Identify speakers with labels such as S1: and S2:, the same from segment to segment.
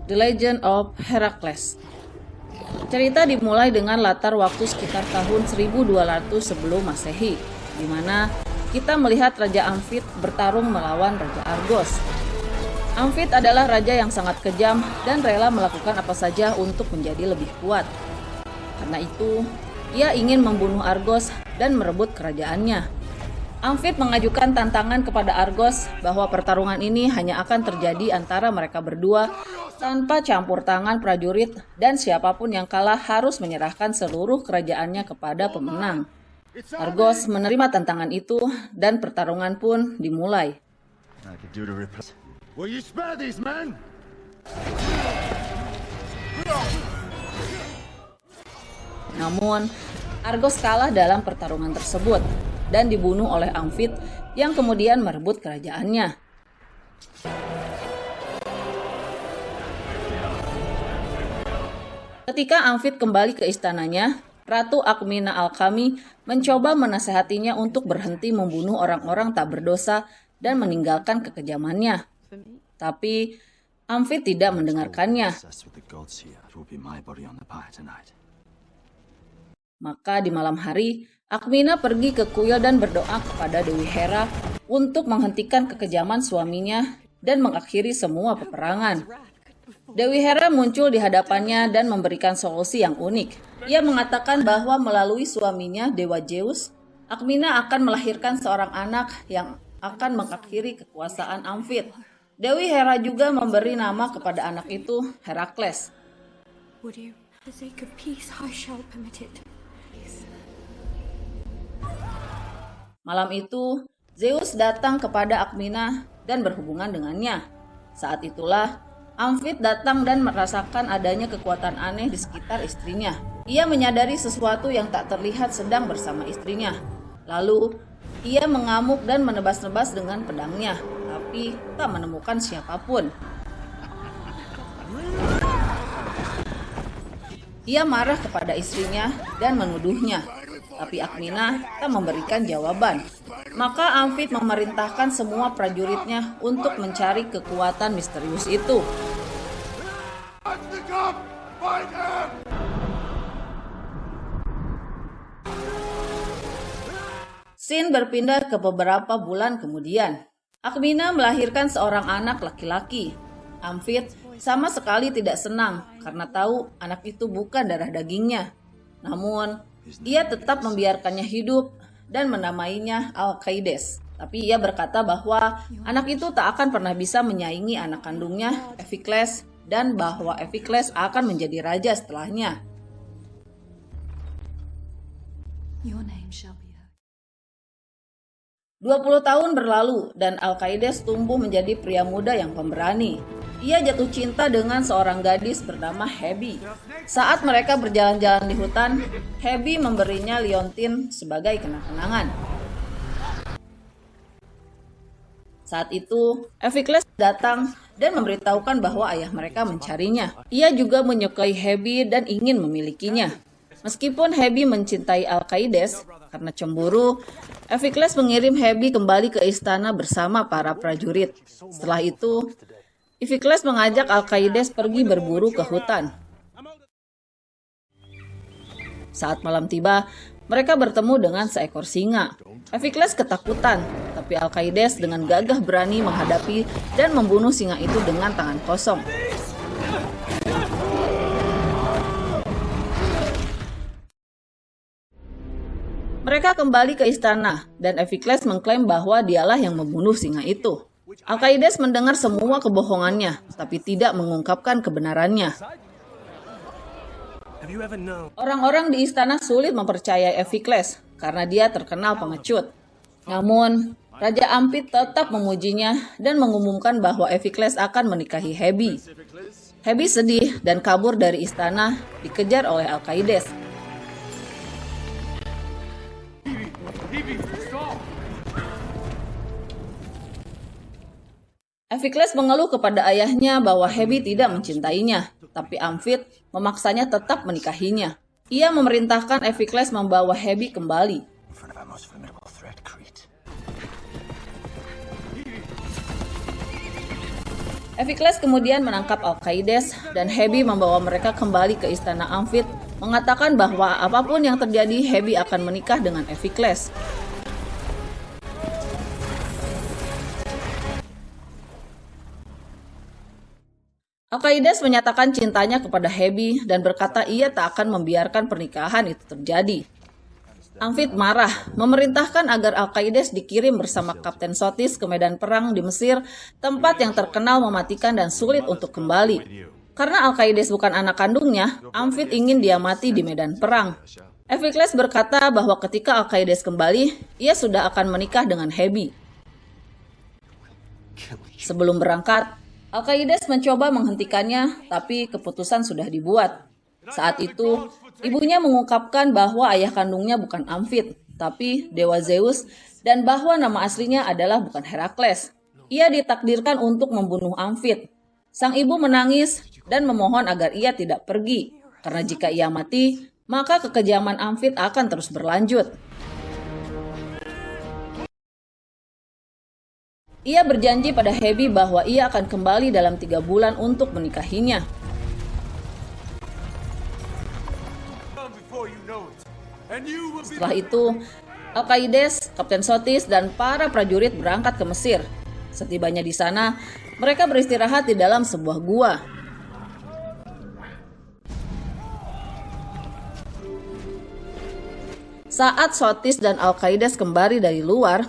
S1: The Legend of Heracles. Cerita dimulai dengan latar waktu sekitar tahun 1200 sebelum Masehi, di mana kita melihat Raja Amphit bertarung melawan Raja Argos. Amphit adalah raja yang sangat kejam dan rela melakukan apa saja untuk menjadi lebih kuat. Karena itu, ia ingin membunuh Argos dan merebut kerajaannya. Amphit mengajukan tantangan kepada Argos bahwa pertarungan ini hanya akan terjadi antara mereka berdua tanpa campur tangan prajurit, dan siapapun yang kalah harus menyerahkan seluruh kerajaannya kepada pemenang. Argos menerima tantangan itu dan pertarungan pun dimulai. Namun, Argos kalah dalam pertarungan tersebut dan dibunuh oleh Amphit yang kemudian merebut kerajaannya. Ketika Amphit kembali ke istananya, Ratu Alkmina Alkami mencoba menasehatinya untuk berhenti membunuh orang-orang tak berdosa dan meninggalkan kekejamannya. Tapi Amphit tidak mendengarkannya. Maka di malam hari, Alkmina pergi ke kuil dan berdoa kepada Dewi Hera untuk menghentikan kekejaman suaminya dan mengakhiri semua peperangan. Dewi Hera muncul di hadapannya dan memberikan solusi yang unik. Ia mengatakan bahwa melalui suaminya, Dewa Zeus, Alkmina akan melahirkan seorang anak yang akan mengakhiri kekuasaan Amphit. Dewi Hera juga memberi nama kepada anak itu Heracles. Malam itu, Zeus datang kepada Alkmina dan berhubungan dengannya. Saat itulah, Amphit datang dan merasakan adanya kekuatan aneh di sekitar istrinya. Ia menyadari sesuatu yang tak terlihat sedang bersama istrinya. Lalu, ia mengamuk dan menebas-nebas dengan pedangnya, tapi tak menemukan siapapun. Ia marah kepada istrinya dan menuduhnya. Tapi Alkmina tak memberikan jawaban. Maka Amphit memerintahkan semua prajuritnya untuk mencari kekuatan misterius itu. Scene berpindah ke beberapa bulan kemudian. Alkmina melahirkan seorang anak laki-laki. Amphit sama sekali tidak senang karena tahu anak itu bukan darah dagingnya. Namun, ia tetap membiarkannya hidup dan menamainya Alkaides. Tapi ia berkata bahwa anak itu tak akan pernah bisa menyaingi anak kandungnya, Ephicles, dan bahwa Ephicles akan menjadi raja setelahnya. 20 tahun berlalu dan Alkaides tumbuh menjadi pria muda yang pemberani. Ia jatuh cinta dengan seorang gadis bernama Hebe. Saat mereka berjalan-jalan di hutan, Hebe memberinya liontin sebagai kenang-kenangan. Saat itu, Ephicles datang dan memberitahukan bahwa ayah mereka mencarinya. Ia juga menyukai Hebe dan ingin memilikinya. Meskipun Hebe mencintai Alkaides, karena cemburu, Ephicles mengirim Hebe kembali ke istana bersama para prajurit. Setelah itu, Ephicles mengajak Alkaides pergi berburu ke hutan. Saat malam tiba, mereka bertemu dengan seekor singa. Ephicles ketakutan, tapi Alkaides dengan gagah berani menghadapi dan membunuh singa itu dengan tangan kosong. Mereka kembali ke istana, dan Ephicles mengklaim bahwa dialah yang membunuh singa itu. Alkaides mendengar semua kebohongannya, tapi tidak mengungkapkan kebenarannya. Orang-orang di istana sulit mempercayai Ephicles karena dia terkenal pengecut. Namun, Raja Amphit tetap memujinya dan mengumumkan bahwa Ephicles akan menikahi Hebe. Hebe sedih dan kabur dari istana, dikejar oleh Alkaides. Ephicles mengeluh kepada ayahnya bahwa Hebe tidak mencintainya, tapi Amphit memaksanya tetap menikahinya. Ia memerintahkan Ephicles membawa Hebe kembali. Efikles kemudian menangkap Alkaides dan Hebe membawa mereka kembali ke istana Amphit, mengatakan bahwa apapun yang terjadi, Hebe akan menikah dengan Efikles. Alkaides menyatakan cintanya kepada Hebe dan berkata ia tak akan membiarkan pernikahan itu terjadi. Amphit marah, memerintahkan agar Alkaides dikirim bersama Kapten Sotis ke medan perang di Mesir, tempat yang terkenal mematikan dan sulit untuk kembali. Karena Alkaides bukan anak kandungnya, Amphit ingin dia mati di medan perang. Efikles berkata bahwa ketika Alkaides kembali, ia sudah akan menikah dengan Hebe. Sebelum berangkat, Alkaides mencoba menghentikannya, tapi keputusan sudah dibuat. Saat itu, ibunya mengungkapkan bahwa ayah kandungnya bukan Amphit, tapi Dewa Zeus, dan bahwa nama aslinya adalah bukan Herakles. Ia ditakdirkan untuk membunuh Amphit. Sang ibu menangis dan memohon agar ia tidak pergi, karena jika ia mati, maka kekejaman Amphit akan terus berlanjut. Ia berjanji pada Hebe bahwa ia akan kembali dalam 3 bulan untuk menikahinya. Setelah itu, Alkaides, Kapten Sotis, dan para prajurit berangkat ke Mesir. Setibanya di sana, mereka beristirahat di dalam sebuah gua. Saat Sotis dan Alkaides kembali dari luar,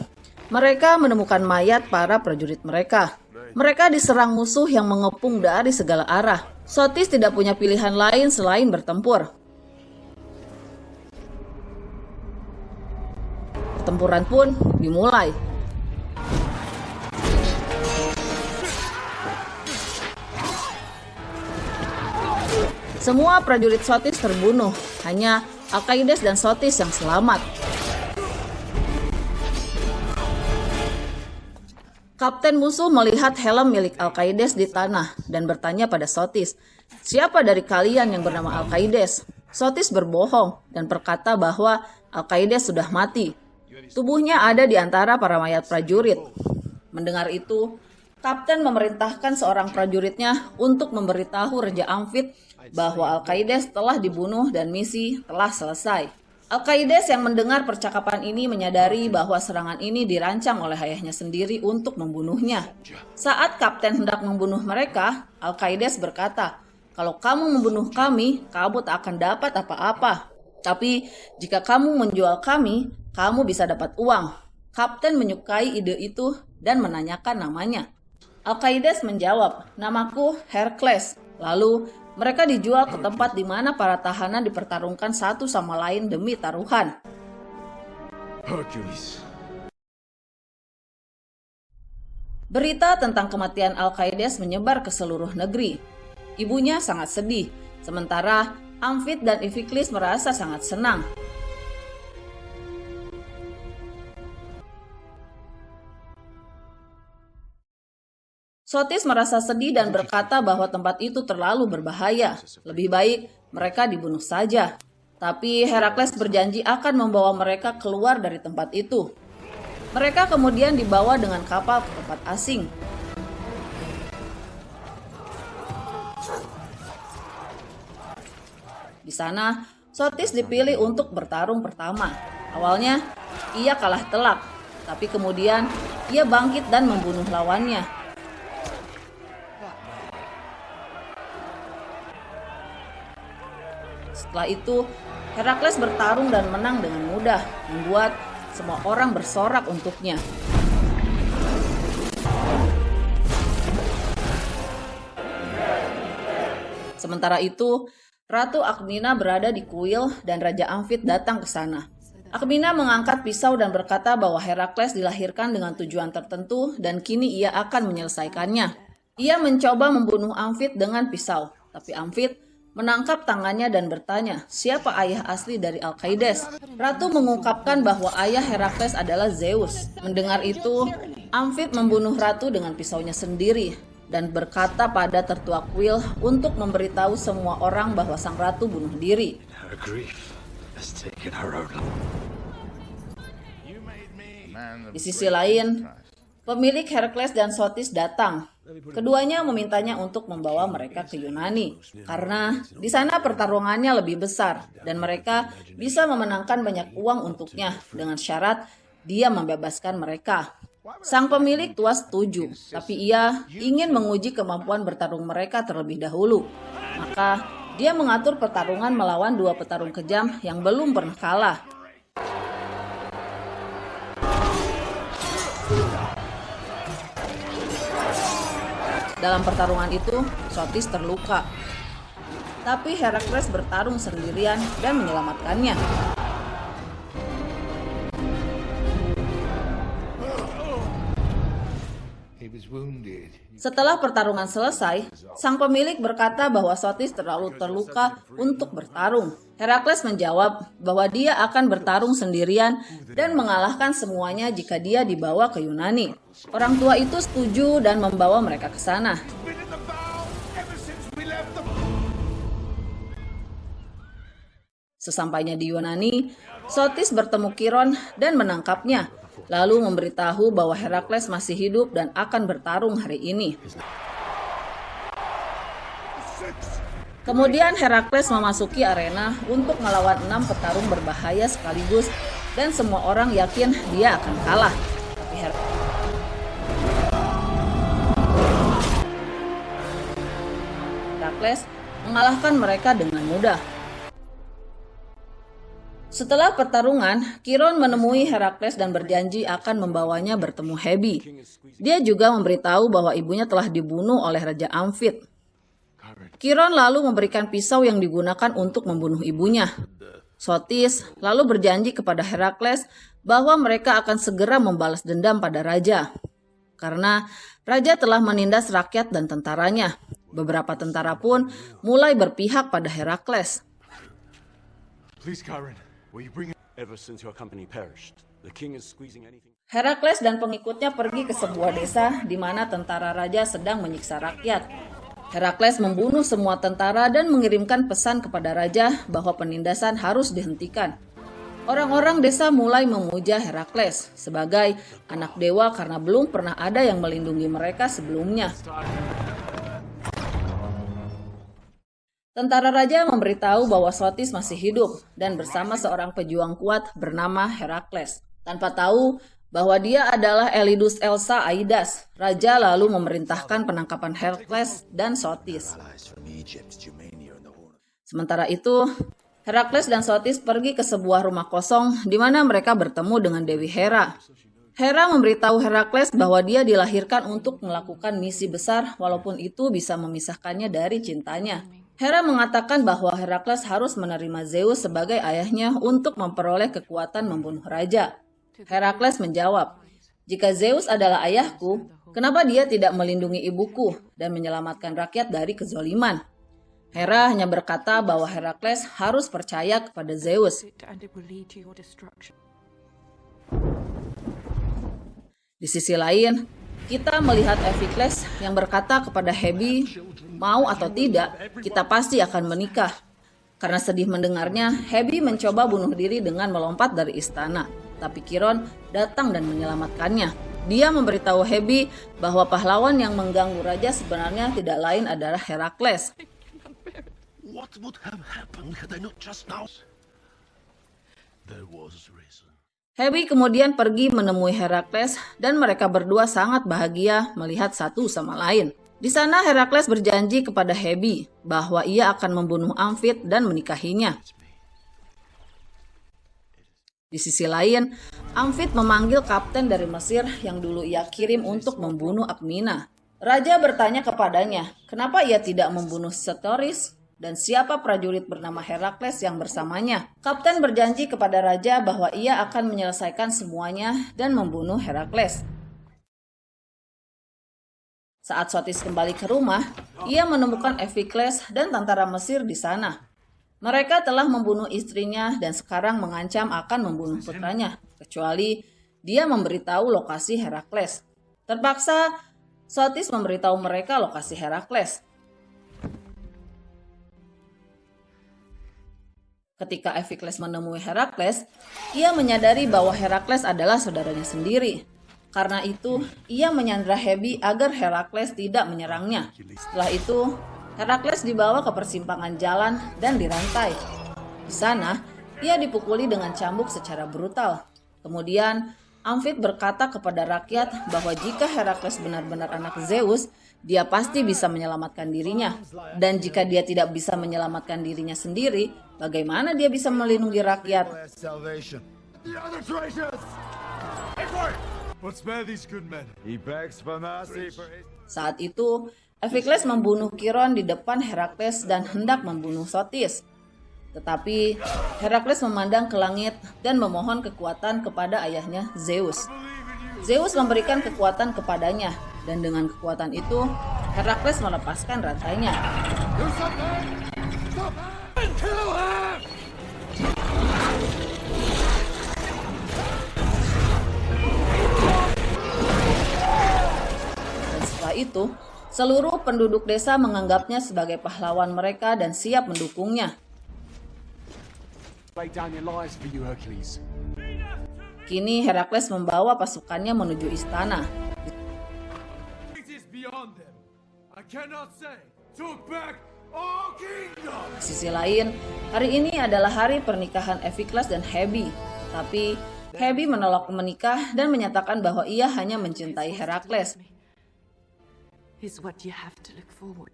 S1: mereka menemukan mayat para prajurit mereka. Mereka diserang musuh yang mengepung dari segala arah. Sotis tidak punya pilihan lain selain bertempur. Pertempuran pun dimulai. Semua prajurit Sotis terbunuh, hanya Alkaides dan Sotis yang selamat. Kapten musuh melihat helm milik Alkaides di tanah dan bertanya pada Sotis, "Siapa dari kalian yang bernama Alkaides?" Sotis berbohong dan berkata bahwa Alkaides sudah mati. Tubuhnya ada di antara para mayat prajurit. Mendengar itu, Kapten memerintahkan seorang prajuritnya untuk memberitahu Raja Amphit bahwa Alkaides telah dibunuh dan misi telah selesai. Alkaides yang mendengar percakapan ini menyadari bahwa serangan ini dirancang oleh ayahnya sendiri untuk membunuhnya. Saat Kapten hendak membunuh mereka, Alkaides berkata, "Kalau kamu membunuh kami, kamu tak akan dapat apa-apa. Tapi jika kamu menjual kami, kamu bisa dapat uang." Kapten menyukai ide itu dan menanyakan namanya. Alkaides menjawab, "Namaku Herakles." Lalu mereka dijual ke tempat di mana para tahanan dipertarungkan satu sama lain demi taruhan.
S2: Hercules.
S1: Berita tentang kematian Alkaides menyebar ke seluruh negeri. Ibunya sangat sedih, sementara Amphit dan Iphikles merasa sangat senang. Sotis merasa sedih dan berkata bahwa tempat itu terlalu berbahaya. Lebih baik mereka dibunuh saja. Tapi Herakles berjanji akan membawa mereka keluar dari tempat itu. Mereka kemudian dibawa dengan kapal ke tempat asing. Di sana, Sotis dipilih untuk bertarung pertama. Awalnya, ia kalah telak, tapi kemudian ia bangkit dan membunuh lawannya. Setelah itu, Herakles bertarung dan menang dengan mudah, membuat semua orang bersorak untuknya. Sementara itu, Ratu Alkmina berada di kuil dan Raja Amphit datang ke sana. Alkmina mengangkat pisau dan berkata bahwa Herakles dilahirkan dengan tujuan tertentu dan kini ia akan menyelesaikannya. Ia mencoba membunuh Amphit dengan pisau, tapi Amphit menangkap tangannya dan bertanya, "Siapa ayah asli dari Alkaides?" Ratu mengungkapkan bahwa ayah Herakles adalah Zeus. Mendengar itu, Amphit membunuh Ratu dengan pisaunya sendiri dan berkata pada tertua kuil untuk memberitahu semua orang bahwa sang ratu bunuh diri. Di sisi lain, pemilik Herakles dan Sotis datang. Keduanya memintanya untuk membawa mereka ke Yunani, karena di sana pertarungannya lebih besar dan mereka bisa memenangkan banyak uang untuknya dengan syarat dia membebaskan mereka. Sang pemilik tua setuju, tapi ia ingin menguji kemampuan bertarung mereka terlebih dahulu. Maka dia mengatur pertarungan melawan dua petarung kejam yang belum pernah kalah. Dalam pertarungan itu, Sotis terluka. Tapi Herakles bertarung sendirian dan menyelamatkannya. Setelah pertarungan selesai, sang pemilik berkata bahwa Sotis terlalu terluka untuk bertarung. Herakles menjawab bahwa dia akan bertarung sendirian dan mengalahkan semuanya jika dia dibawa ke Yunani. Orang tua itu setuju dan membawa mereka ke sana. Sesampainya di Yunani, Sotis bertemu Chiron dan menangkapnya, lalu memberitahu bahwa Herakles masih hidup dan akan bertarung hari ini. Kemudian Herakles memasuki arena untuk melawan 6 petarung berbahaya sekaligus dan semua orang yakin dia akan kalah. Herakles mengalahkan mereka dengan mudah. Setelah pertarungan, Chiron menemui Herakles dan berjanji akan membawanya bertemu Hebe. Dia juga memberitahu bahwa ibunya telah dibunuh oleh Raja Amphit. Chiron lalu memberikan pisau yang digunakan untuk membunuh ibunya. Sotis lalu berjanji kepada Herakles bahwa mereka akan segera membalas dendam pada raja. Karena raja telah menindas rakyat dan tentaranya. Beberapa tentara pun mulai berpihak pada Herakles. Herakles dan pengikutnya pergi ke sebuah desa di mana tentara raja sedang menyiksa rakyat. Herakles membunuh semua tentara dan mengirimkan pesan kepada raja bahwa penindasan harus dihentikan. Orang-orang desa mulai memuja Herakles sebagai anak dewa karena belum pernah ada yang melindungi mereka sebelumnya. Tentara raja memberitahu bahwa Sotis masih hidup dan bersama seorang pejuang kuat bernama Herakles. Tanpa tahu bahwa dia adalah Elidus Elsa Aidas, raja lalu memerintahkan penangkapan Herakles dan Sotis. Sementara itu, Herakles dan Sotis pergi ke sebuah rumah kosong di mana mereka bertemu dengan Dewi Hera. Hera memberitahu Herakles bahwa dia dilahirkan untuk melakukan misi besar walaupun itu bisa memisahkannya dari cintanya. Hera mengatakan bahwa Herakles harus menerima Zeus sebagai ayahnya untuk memperoleh kekuatan membunuh raja. Herakles menjawab, "Jika Zeus adalah ayahku, kenapa dia tidak melindungi ibuku dan menyelamatkan rakyat dari kezoliman?" Hera hanya berkata bahwa Herakles harus percaya kepada Zeus. Di sisi lain, kita melihat Herakles yang berkata kepada Hebe, "Mau atau tidak, kita pasti akan menikah." Karena sedih mendengarnya, Hebe mencoba bunuh diri dengan melompat dari istana. Tapi Chiron datang dan menyelamatkannya. Dia memberitahu Hebe bahwa pahlawan yang mengganggu raja sebenarnya tidak lain adalah Herakles. Hebe kemudian pergi menemui Herakles dan mereka berdua sangat bahagia melihat satu sama lain. Di sana Herakles berjanji kepada Hebe bahwa ia akan membunuh Amphit dan menikahinya. Di sisi lain, Amphit memanggil kapten dari Mesir yang dulu ia kirim untuk membunuh Alkmena. Raja bertanya kepadanya, kenapa ia tidak membunuh Storis dan siapa prajurit bernama Herakles yang bersamanya. Kapten berjanji kepada raja bahwa ia akan menyelesaikan semuanya dan membunuh Herakles. Saat Sotis kembali ke rumah, ia menemukan Herakles dan tentara Mesir di sana. Mereka telah membunuh istrinya dan sekarang mengancam akan membunuh putranya, kecuali dia memberitahu lokasi Herakles. Terpaksa, Sotis memberitahu mereka lokasi Herakles. Ketika Herakles menemui Herakles, ia menyadari bahwa Herakles adalah saudaranya sendiri. Karena itu, ia menyandra Hebe agar Herakles tidak menyerangnya. Setelah itu, Herakles dibawa ke persimpangan jalan dan dirantai. Di sana, ia dipukuli dengan cambuk secara brutal. Kemudian, Amphit berkata kepada rakyat bahwa jika Herakles benar-benar anak Zeus, dia pasti bisa menyelamatkan dirinya. Dan jika dia tidak bisa menyelamatkan dirinya sendiri, bagaimana dia bisa melindungi rakyat? Saat itu, Iphicles membunuh Chiron di depan Herakles dan hendak membunuh Sotis. Tetapi Herakles memandang ke langit dan memohon kekuatan kepada ayahnya Zeus. Zeus memberikan kekuatan kepadanya, dan dengan kekuatan itu Herakles melepaskan rantainya. Dan setelah itu, seluruh penduduk desa menganggapnya sebagai pahlawan mereka dan siap mendukungnya. Kini Herakles membawa pasukannya menuju istana. Di sisi lain, hari ini adalah hari pernikahan Iphicles dan Hebe. Tapi Hebe menolak menikah dan menyatakan bahwa ia hanya mencintai Herakles.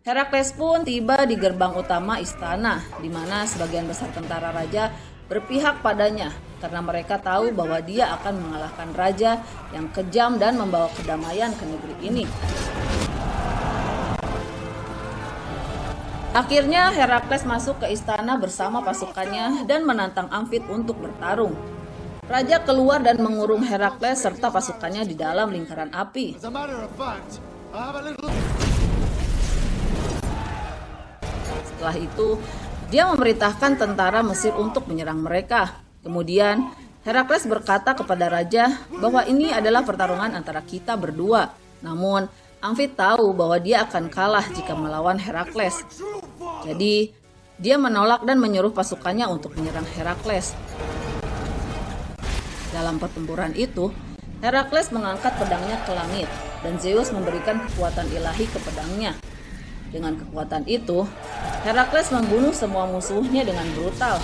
S1: Herakles pun tiba di gerbang utama istana, di mana sebagian besar tentara raja berpihak padanya karena mereka tahu bahwa dia akan mengalahkan raja yang kejam dan membawa kedamaian ke negeri ini. Akhirnya Herakles masuk ke istana bersama pasukannya dan menantang Amphit untuk bertarung. Raja keluar dan mengurung Herakles serta pasukannya di dalam lingkaran api. Setelah itu, dia memerintahkan tentara Mesir untuk menyerang mereka. Kemudian, Herakles berkata kepada raja bahwa ini adalah pertarungan antara kita berdua. Namun, Amphit tahu bahwa dia akan kalah jika melawan Herakles. Jadi, dia menolak dan menyuruh pasukannya untuk menyerang Herakles. Dalam pertempuran itu, Herakles mengangkat pedangnya ke langit, dan Zeus memberikan kekuatan ilahi ke pedangnya. Dengan kekuatan itu, Herakles membunuh semua musuhnya dengan brutal.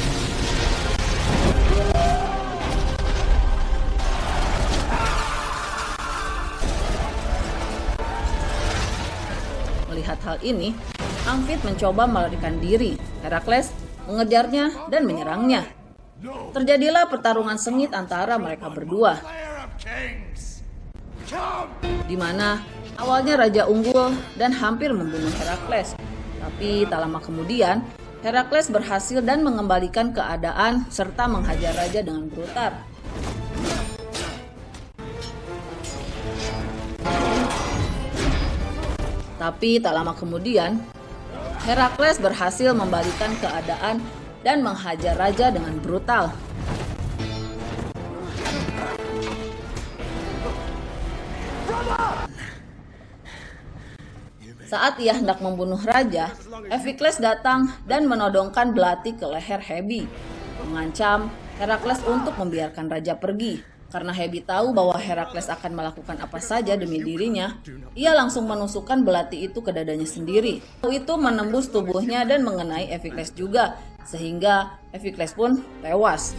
S1: Melihat hal ini, Amphit mencoba melarikan diri. Herakles mengejarnya dan menyerangnya. Terjadilah pertarungan sengit antara mereka berdua, di mana awalnya raja unggul dan hampir membunuh Herakles. Tapi tak lama kemudian, Herakles berhasil dan mengembalikan keadaan serta menghajar raja dengan brutal. Tapi tak lama kemudian, Herakles berhasil membalikan keadaan dan menghajar raja dengan brutal. Saat ia hendak membunuh raja, Iphicles datang dan menodongkan belati ke leher Hebe, mengancam Herakles untuk membiarkan raja pergi. Karena Hebe tahu bahwa Herakles akan melakukan apa saja demi dirinya, ia langsung menusukkan belati itu ke dadanya sendiri. Itu menembus tubuhnya dan mengenai Iphicles juga, sehingga Iphicles pun tewas.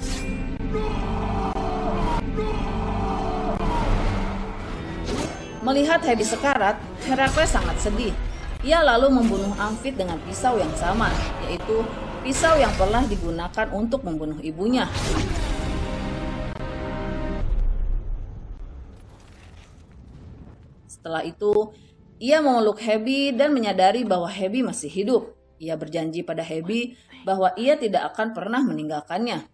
S1: Melihat Hebe sekarat, Herakles sangat sedih. Ia lalu membunuh Amphit dengan pisau yang sama, yaitu pisau yang pernah digunakan untuk membunuh ibunya. Setelah itu, ia memeluk Hebe dan menyadari bahwa Hebe masih hidup. Ia berjanji pada Hebe bahwa ia tidak akan pernah meninggalkannya.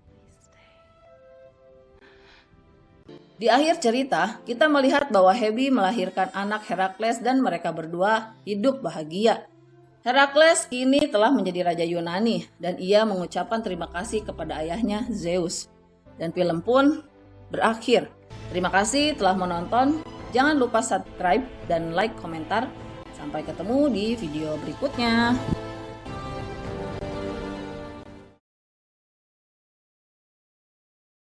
S1: Di akhir cerita, kita melihat bahwa Hebe melahirkan anak Herakles dan mereka berdua hidup bahagia. Herakles kini telah menjadi raja Yunani dan ia mengucapkan terima kasih kepada ayahnya Zeus. Dan film pun berakhir. Terima kasih telah menonton. Jangan lupa subscribe dan like komentar. Sampai ketemu di video berikutnya.